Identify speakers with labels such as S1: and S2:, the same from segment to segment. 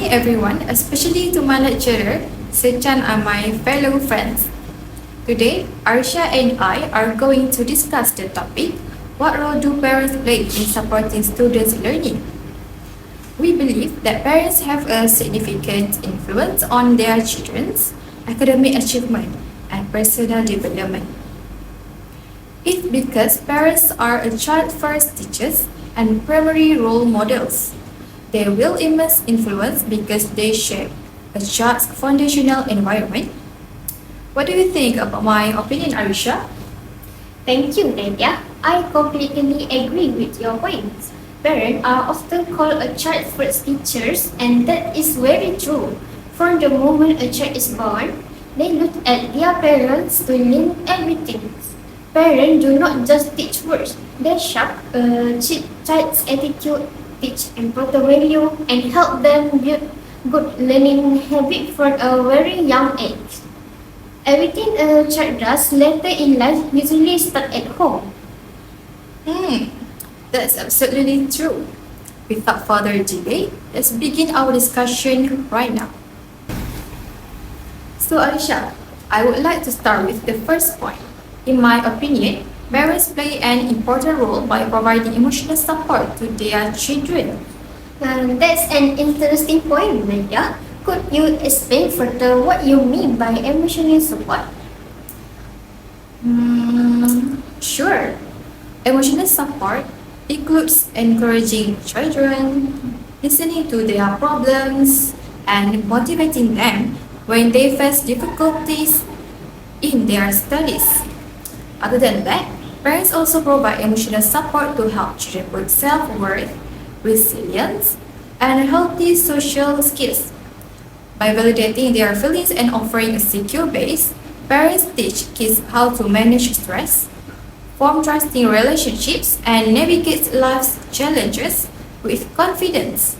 S1: morning, everyone, especially to my lecturer, Sechan, and my fellow friends. Today, Arsha and I are going to discuss the topic, what role do parents play in supporting students' learning? We believe that parents have a significant influence on their children's academic achievement and personal development. It's because parents are a child's first teachers and primary role models. They will immense influence because they shape a child's foundational environment. What do you think about my opinion, Arisha?
S2: Thank you, Nadia. I completely agree with your points. Parents are often called a child's first teachers, and that is very true. From the moment a child is born, they look at their parents to learn everything. Parents do not just teach words, they shape a child's attitude, teach important value, and help them build good learning habits from a very young age. Everything a child does later in life usually starts at home.
S1: That's absolutely true. Without further delay, let's begin our discussion right now. So, Arisha, I would like to start with the first point. In my opinion, parents play an important role by providing emotional support to their children.
S2: That's an interesting point, Nadia. Could you explain further what you mean by emotional support?
S1: Sure. Emotional support includes encouraging children, listening to their problems, and motivating them when they face difficulties in their studies. Other than that, parents also provide emotional support to help children build self-worth, resilience, and healthy social skills. By validating their feelings and offering a secure base, parents teach kids how to manage stress, form trusting relationships, and navigate life's challenges with confidence.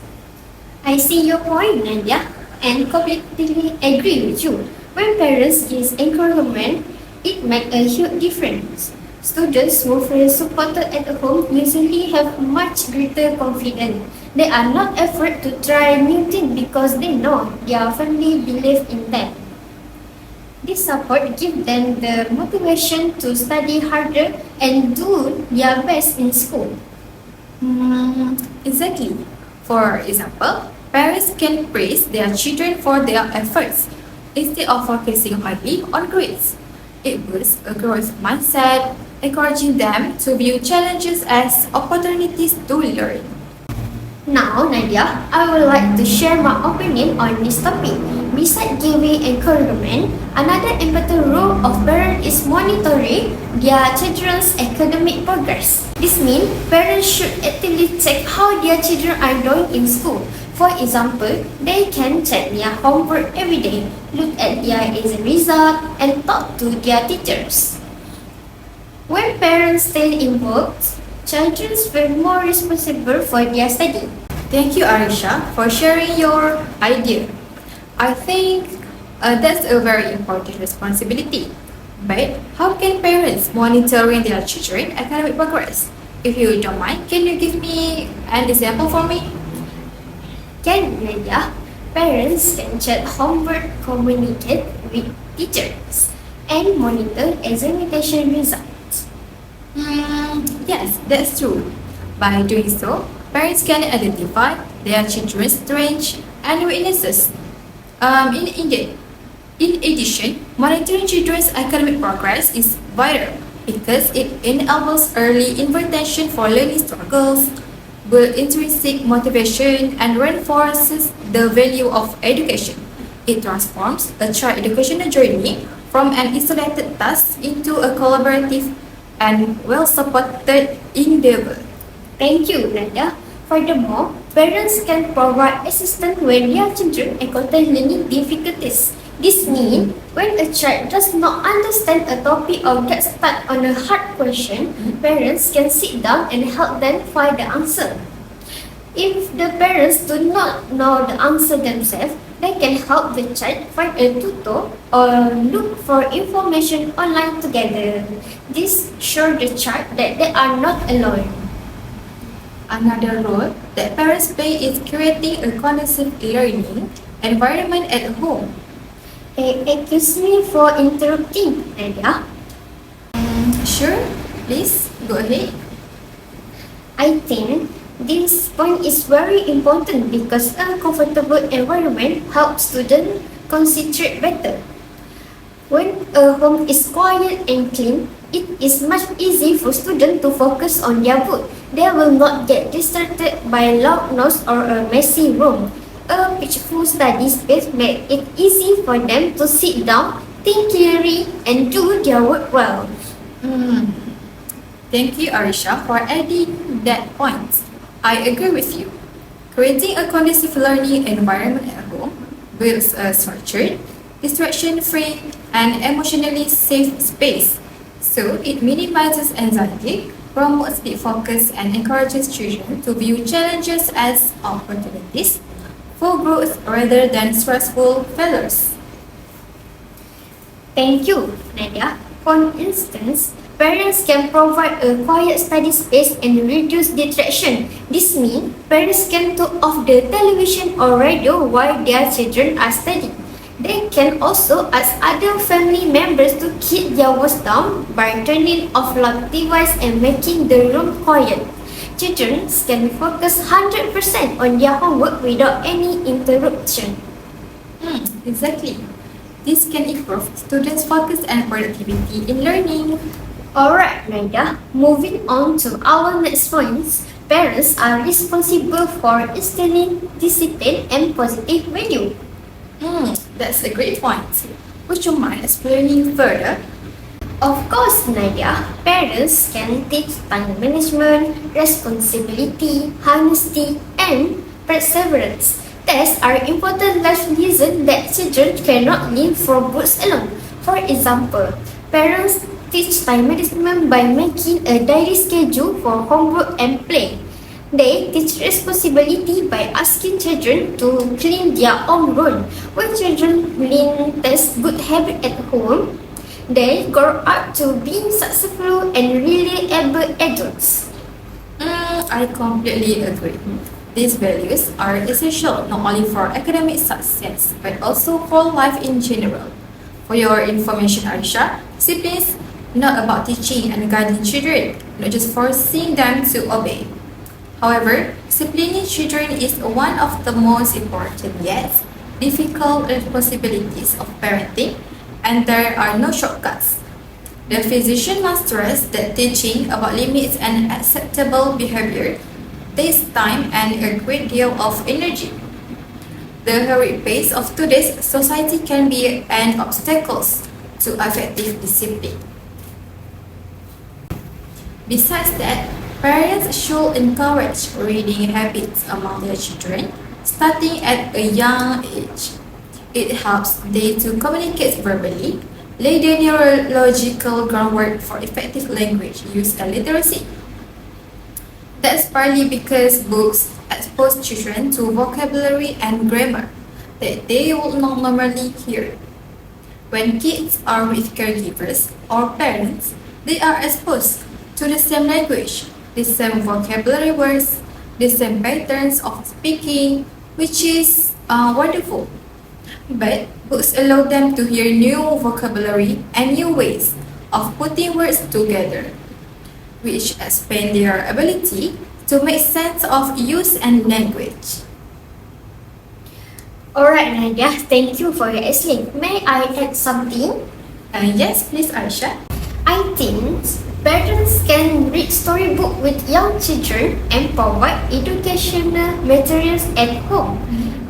S2: I see your point, Nadia, and completely agree with you. When parents give encouragement, it makes a huge difference. Students who feel supported at home usually have much greater confidence. They are not afraid to try new things because they know their family believes in them. This support gives them the motivation to study harder and do their best in school.
S1: Exactly. For example, parents can praise their children for their efforts instead of focusing only on grades. It boosts a growth mindset, encouraging them to view challenges as opportunities to learn.
S2: Now, Nadia, I would like to share my opinion on this topic. Besides giving encouragement, another important role of parents is monitoring their children's academic progress. This means parents should actively check how their children are doing in school. For example, they can check their homework every day, look at their exam result, and talk to their teachers. When parents stay involved, children feel more responsible for their study.
S1: Thank you, Arisha, for sharing your idea. I think that's a very important responsibility. But how can parents monitoring their children's academic progress? If you don't mind, can you give me an example for me?
S2: Can Nadia, parents can check homework, communicate with teachers, and monitor examination results.
S1: Yes, that's true. By doing so, parents can identify their children's strengths and weaknesses. In addition, monitoring children's academic progress is vital because it enables early intervention for learning struggles, builds intrinsic motivation, and reinforces the value of education. It transforms a child educational journey from an isolated task into a collaborative and well-supported endeavor.
S2: Thank you, Nadia. Furthermore, parents can provide assistance when their children encounter learning difficulties. This means when a child does not understand a topic or gets stuck on a hard question, parents can sit down and help them find the answer. If the parents do not know the answer themselves, they can help the child find a tutor or look for information online together. This shows the child that they are not alone.
S1: Another role that parents play is creating a conducive learning environment at home.
S2: Excuse me for interrupting, Nadia.
S1: Sure, please go ahead.
S2: I think this point is very important because a comfortable environment helps students concentrate better. When a home is quiet and clean, it is much easier for students to focus on their work. They will not get distracted by loud noise or a messy room. A peaceful study space makes it easy for them to sit down, think clearly, and do their work well.
S1: Hmm. Thank you, Arisha, for adding that point. I agree with you. Creating a conducive learning environment at home builds a structured, distraction-free, and emotionally safe space. So it minimizes anxiety, promotes deep focus, and encourages children to view challenges as opportunities for growth rather than stressful failures.
S2: Thank you, Nadia. For instance, parents can provide a quiet study space and reduce distraction. This means parents can turn off the television or radio while their children are studying. They can also ask other family members to keep their voice down by turning off loud device and making the room quiet. Children can focus 100% on their homework without any interruption.
S1: Exactly. This can improve students' focus and productivity in learning.
S2: Alright, Naida, moving on to our next points. Parents are responsible for instilling discipline and positive value.
S1: That's a great point. Would you mind explaining further?
S2: Of course, Nadia, parents can teach time management, responsibility, honesty, and perseverance. Tests are important life lessons that children cannot learn from books alone. For example, parents teach time management by making a diary schedule for homework and play. They teach responsibility by asking children to clean their own room. When children learn test good habits at home, they grow up to being successful and reliable adults.
S1: I completely agree. These values are essential not only for academic success but also for life in general. For your information, Aisha, discipline is not about teaching and guiding children, not just forcing them to obey. However, disciplining children is one of the most important yet difficult responsibilities of parenting, and there are no shortcuts. The physician must stress that teaching about limits and acceptable behavior takes time and a great deal of energy. The hurried pace of today's society can be an obstacle to effective discipline. Besides that, parents should encourage reading habits among their children starting at a young age. It helps them to communicate verbally, lay the neurological groundwork for effective language use and literacy. That's partly because books expose children to vocabulary and grammar that they would not normally hear. When kids are with caregivers or parents, they are exposed to the same language, the same vocabulary words, the same patterns of speaking, which is wonderful. But books allow them to hear new vocabulary and new ways of putting words together, which expand their ability to make sense of use and language.
S2: Alright, Nadia, thank you for your explanation. May I add something?
S1: Yes, please, Aisha.
S2: I think parents can read storybook with young children and provide educational materials at home.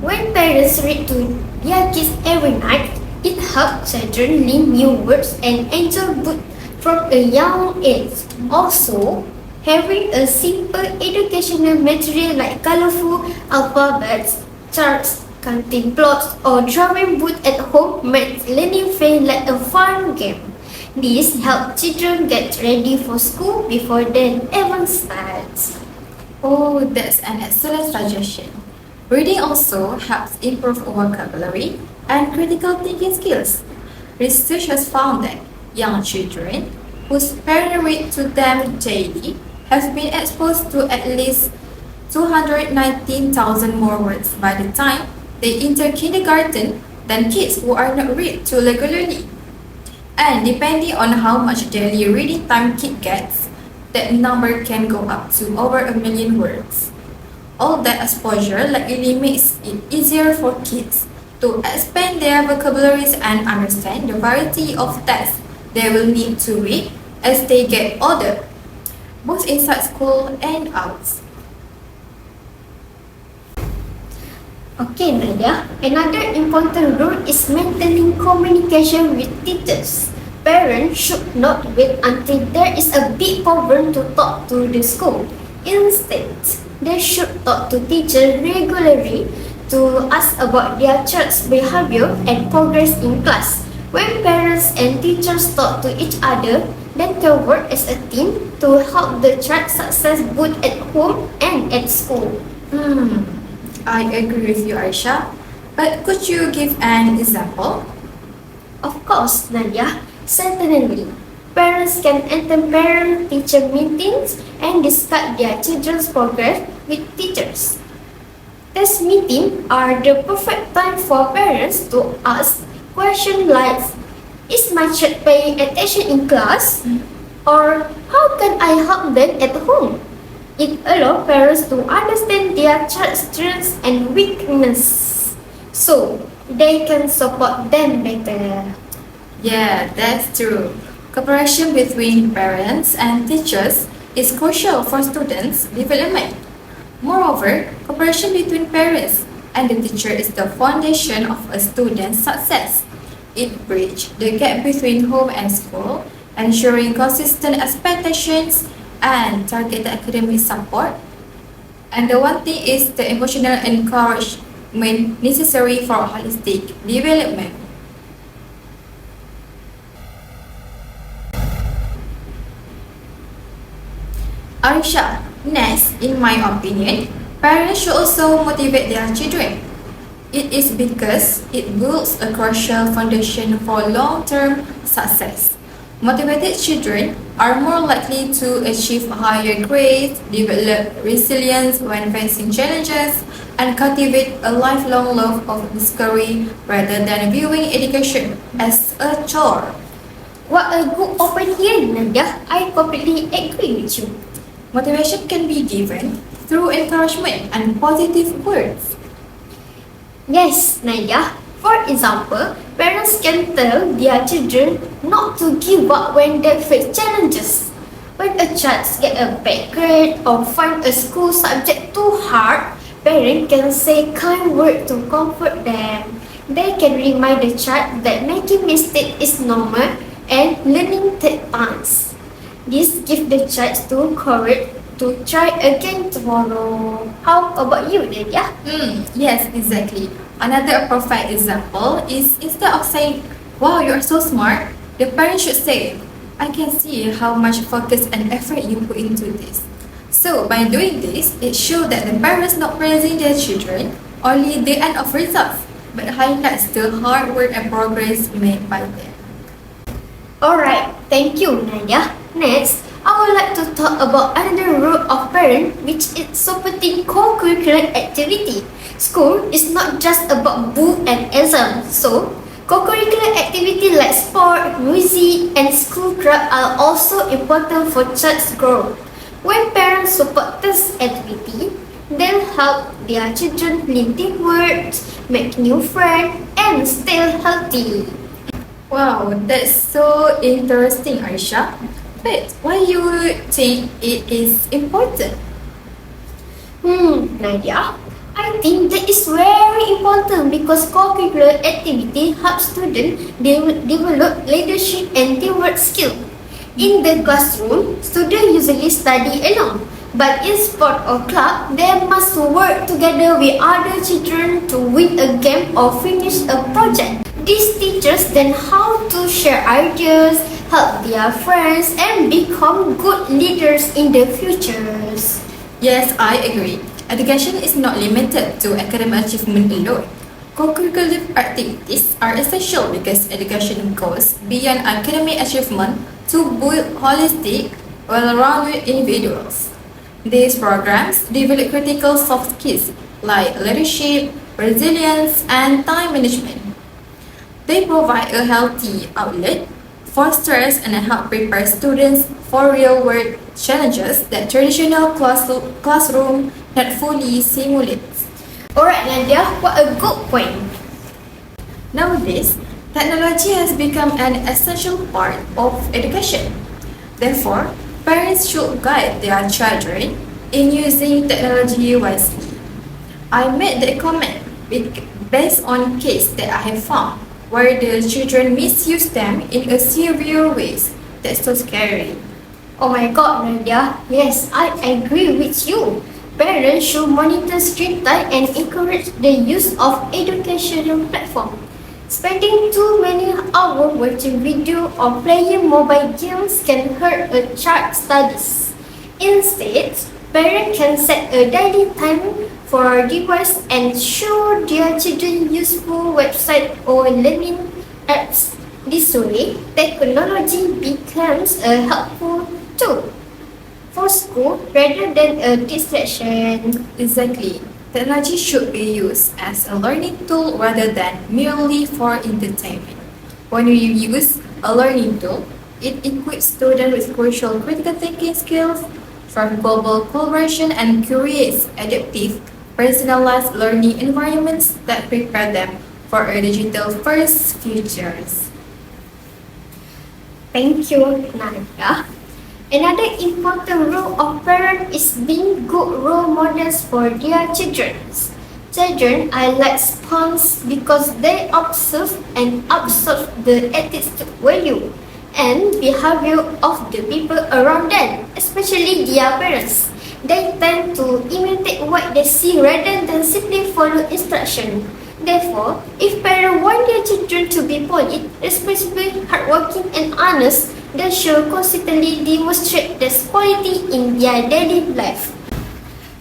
S2: When parents read to their kids every night, it helps children learn new words and enjoy books from a young age. Also, having a simple educational material like colorful alphabets, charts, counting plots, or drawing book at home makes learning feel like a fun game. This helps children get ready for school before they even start.
S1: Oh, that's an excellent suggestion. Reading also helps improve vocabulary and critical thinking skills. Research has found that young children whose parents read to them daily have been exposed to at least 219,000 more words by the time they enter kindergarten than kids who are not read to regularly. And depending on how much daily reading time kid gets, that number can go up to over 1 million words. All that exposure likely makes it easier for kids to expand their vocabularies and understand the variety of texts they will need to read as they get older, both inside school and out.
S2: Okay, Nadia. Another important rule is maintaining communication with teachers. Parents should not wait until there is a big problem to talk to the school. Instead, they should talk to teachers regularly to ask about their child's behavior and progress in class. When parents and teachers talk to each other, then they work as a team to help the child success both at home and at school.
S1: I agree with you, Aisha. But could you give an example?
S2: Of course, Nadia, certainly. Parents can attend parent-teacher meetings and discuss their children's progress with teachers. These meetings are the perfect time for parents to ask questions like, is my child paying attention in class? Or how can I help them at home? It allows parents to understand their child's strengths and weaknesses, so they can support them better.
S1: Yeah, that's true. Cooperation between parents and teachers is crucial for students' development. Moreover, cooperation between parents and the teacher is the foundation of a student's success. It bridges the gap between home and school, ensuring consistent expectations and targeted academic support. And the one thing is the emotional encouragement necessary for holistic development. Aisha, next, in my opinion, parents should also motivate their children. It is because it builds a crucial foundation for long-term success. Motivated children are more likely to achieve higher grades, develop resilience when facing challenges, and cultivate a lifelong love of discovery rather than viewing education as a chore.
S2: What a good opinion, Nadia. I completely agree with you.
S1: Motivation can be given through encouragement and positive words.
S2: Yes, Nadia. For example, parents can tell their children not to give up when they face challenges. When a child gets a bad grade or find a school subject too hard, parents can say kind words to comfort them. They can remind the child that making mistakes is normal and learning takes time. This gives the child the courage to try again tomorrow. How about you, Nadia?
S1: Yes, exactly. Another perfect example is instead of saying, "Wow, you are so smart," the parent should say, "I can see how much focus and effort you put into this." So, by doing this, it shows that the parents not praising their children only the end of results, but highlights the hard work and progress made by them.
S2: Alright, thank you, Nadia. Next, I would like to talk about another role of parent, which is supporting co-curricular activity. School is not just about book and exam, so co-curricular activity like sport, music, and school club are also important for child's growth. When parents support this activity, they'll help their children learn teamwork, make new friends, and stay healthy.
S1: Wow, that's so interesting, Aisha. But why you think it is important?
S2: Nadia, I think that is very important because co-curricular activity helps students develop leadership and teamwork skills. In the classroom, students usually study alone, but in sport or club, they must work together with other children to win a game or finish a project. These teachers then how to share ideas, help their friends, and become good leaders in the futures.
S1: Yes, I agree. Education is not limited to academic achievement alone. Co-curricular activities are essential because education goes beyond academic achievement to build holistic, well-rounded individuals. These programs develop critical soft skills like leadership, resilience, and time management. They provide a healthy outlet for stress and help prepare students for real-world challenges that traditional classroom not fully simulates.
S2: Alright, Nadia, what a good point.
S1: Nowadays, technology has become an essential part of education. Therefore, parents should guide their children in using technology wisely. I made the comment based on case that I have found where the children misuse them in a severe ways. That's so scary.
S2: Oh my god, Nadia. Yes, I agree with you. Parents should monitor screen time and encourage the use of educational platforms. Spending too many hours watching video or playing mobile games can hurt a child's studies. Instead, parents can set a daily time for device and show their children useful website or learning apps. This way, technology becomes a helpful tool for school rather than a distraction.
S1: Exactly. Technology should be used as a learning tool rather than merely for entertainment. When you use a learning tool, it equips students with crucial critical thinking skills for global collaboration and creates adaptive, personalized learning environments that prepare them for a digital-first futures.
S2: Thank you, Nadia. Another important role of parents is being good role models for their children. Children are like sponges because they observe and absorb the attitude, value, and behavior of the people around them, especially their parents. They tend to imitate what they see rather than simply follow instruction. Therefore, if parents want their children to be polite, responsible, hardworking, and honest, they should consistently demonstrate this quality in their daily life.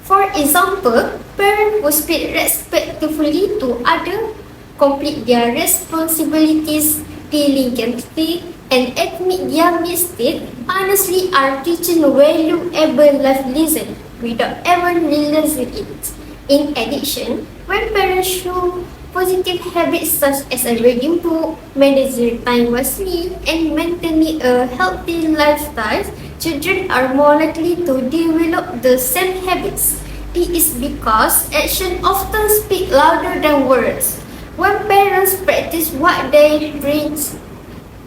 S2: For example, parents who speak respectfully to others, complete their responsibilities diligently, and admit their mistakes honestly are teaching valuable life lessons without ever realizing it. In addition, when parents show positive habits such as reading book, managing time wisely, and maintaining a healthy lifestyle, children are more likely to develop the same habits. It is because actions often speak louder than words. When parents practice what they preach,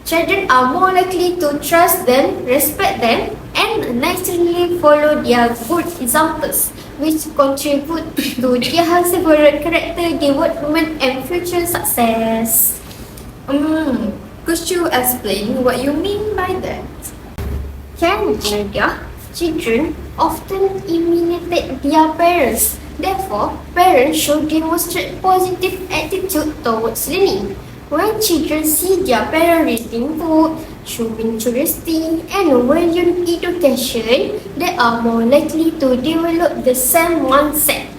S2: children are more likely to trust them, respect them, and naturally follow their good examples, which contribute to their separate character development and future success.
S1: Could you explain what you mean by that?
S2: Nadia, children often imitate their parents. Therefore, parents should demonstrate positive attitude towards learning. When children see their parents reading books, showing curiosity, and valuing education, they are more likely to develop the same mindset.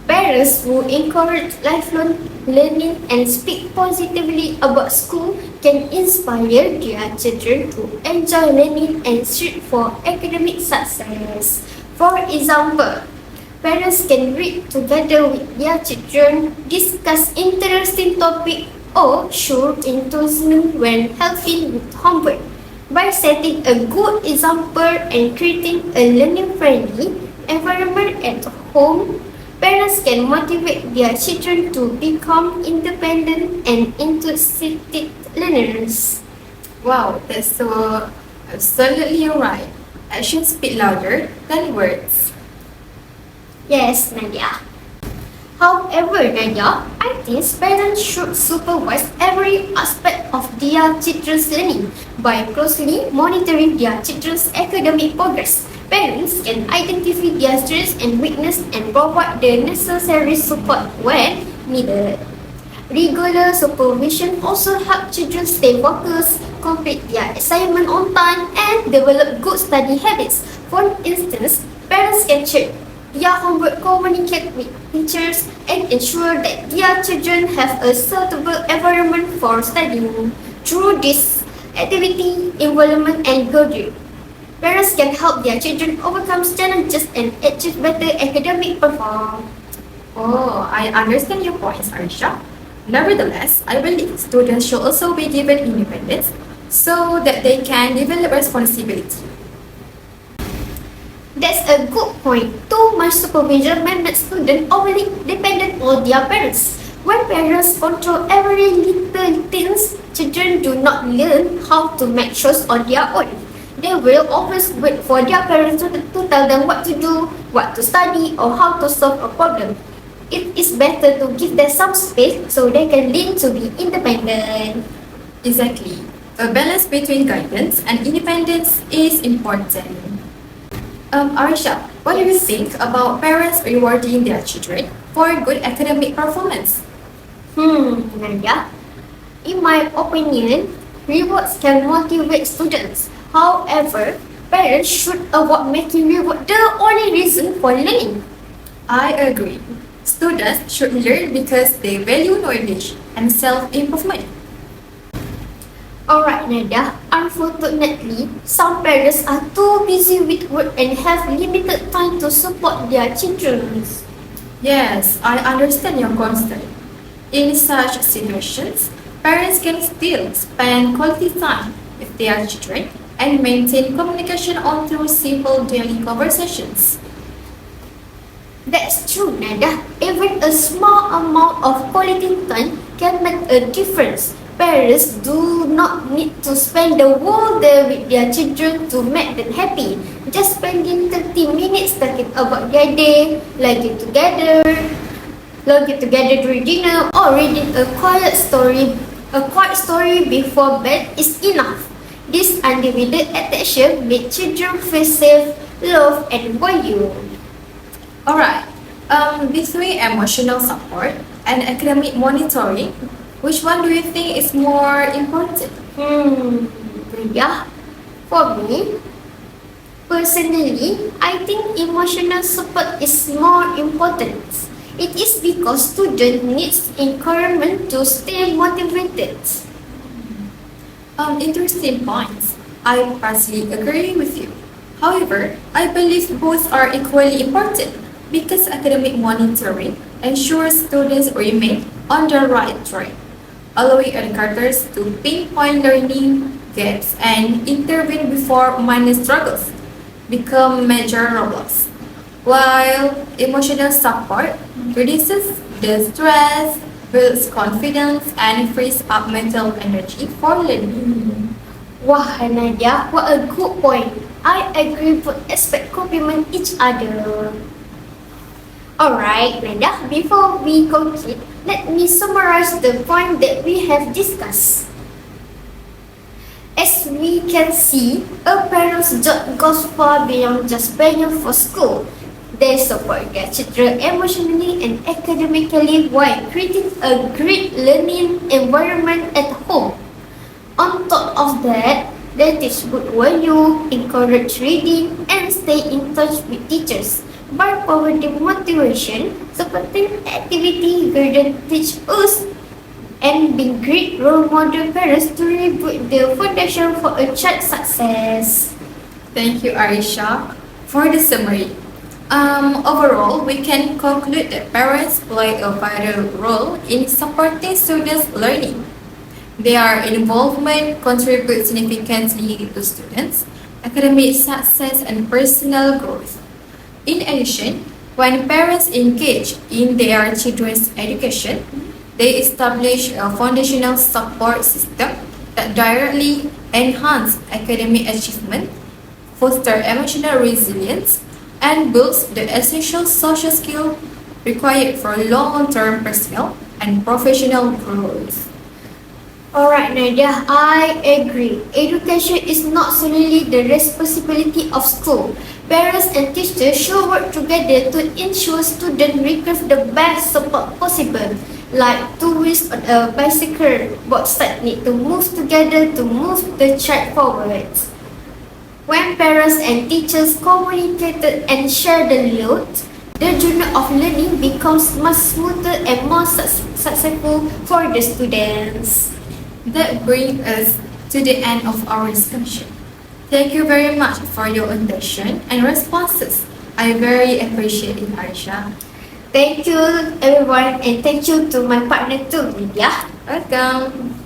S2: Parents who encourage lifelong learning and speak positively about school can inspire their children to enjoy learning and strive for academic success. For example, parents can read together with their children, discuss interesting topics, or show enthusiasm when helping with homework. By setting a good example and creating a learning-friendly environment at home, parents can motivate their children to become independent and enthusiastic learners.
S1: Wow, that's so absolutely right. Actions speak louder than words.
S2: Yes, Nadia. However, Nadia, I think parents should supervise every aspect of their children's learning by closely monitoring their children's academic progress. Parents can identify their strengths and weaknesses and provide the necessary support when needed. Regular supervision also helps children stay focused, complete their assignment on time, and develop good study habits. For instance, parents can check their homework, communicate with teachers, and ensure that their children have a suitable environment for studying. Through this activity, involvement, and guidance, Parents can help their children overcome challenges and achieve better academic performance.
S1: Oh, I understand your points, Arisha. Nevertheless, I believe students should also be given independence so that they can develop responsibility.
S2: That's a good point. Too much supervision may make students overly dependent on their parents. When parents control every little things, children do not learn how to make choices on their own. They will always wait for their parents to tell them what to do, what to study, or how to solve a problem. It is better to give them some space so they can learn to be independent.
S1: Exactly. A balance between guidance and independence is important. Arisha, what do you think about parents rewarding their children for good academic performance?
S2: Nadia. In my opinion, rewards can motivate students. However, parents should avoid making reward the only reason for learning.
S1: I agree. Students should learn because they value knowledge and self-improvement.
S2: Alright, Nadia. Unfortunately, some parents are too busy with work and have limited time to support their children.
S1: Yes, I understand your concern. In such situations, parents can still spend quality time with their children and maintain communication on through simple daily conversations.
S2: That's true, Nadia. Even a small amount of quality time can make a difference. Parents do not need to spend the whole day with their children to make them happy. Just spending 30 minutes talking about their day, laughing together during dinner, or reading a quiet story before bed is enough. This undivided attention makes children feel safe, loved, and valued.
S1: Alright, between emotional support and academic monitoring, which one do you think is more important?
S2: Yeah. For me, personally, I think emotional support is more important. It is because students need encouragement to stay motivated.
S1: Interesting points. I partially agree with you. However, I believe both are equally important because academic monitoring ensures students remain on the right track, allowing educators to pinpoint learning gaps and intervene before minor struggles become major roadblocks. While emotional support reduces the stress, builds confidence, and frees up mental energy for learning.
S2: Wah, Nadia, what a good point. I agree both aspects complement each other. Alright, Nadia, before we conclude, let me summarize the point that we have discussed. As we can see, a parent's job goes far beyond just paying for school. They support their children emotionally and academically while creating a great learning environment at home. On top of that, they teach good value, encourage reading, and stay in touch with teachers. By providing motivation, supporting activity, guidance teach us and being great role model parents to rebuild the foundation for a child's success.
S1: Thank you, Arisha, for the summary. Overall, we can conclude that parents play a vital role in supporting students' learning. Their involvement contributes significantly to students' academic success and personal growth. In addition, when parents engage in their children's education, they establish a foundational support system that directly enhances academic achievement, fosters emotional resilience, and builds the essential social skills required for long-term personal and professional growth.
S2: Alright, Nadia, I agree. Education is not solely the responsibility of school. Parents and teachers should work together to ensure students receive the best support possible. Like two wheels on a bicycle, both sides need to move together to move the child forward. When parents and teachers communicate and share the load, the journey of learning becomes much smoother and more successful for the students.
S1: That brings us to the end of our discussion. Thank you very much for your attention and responses. I very appreciate it, Aisha.
S2: Thank you everyone and thank you to my partner too, Lydia.
S1: Welcome.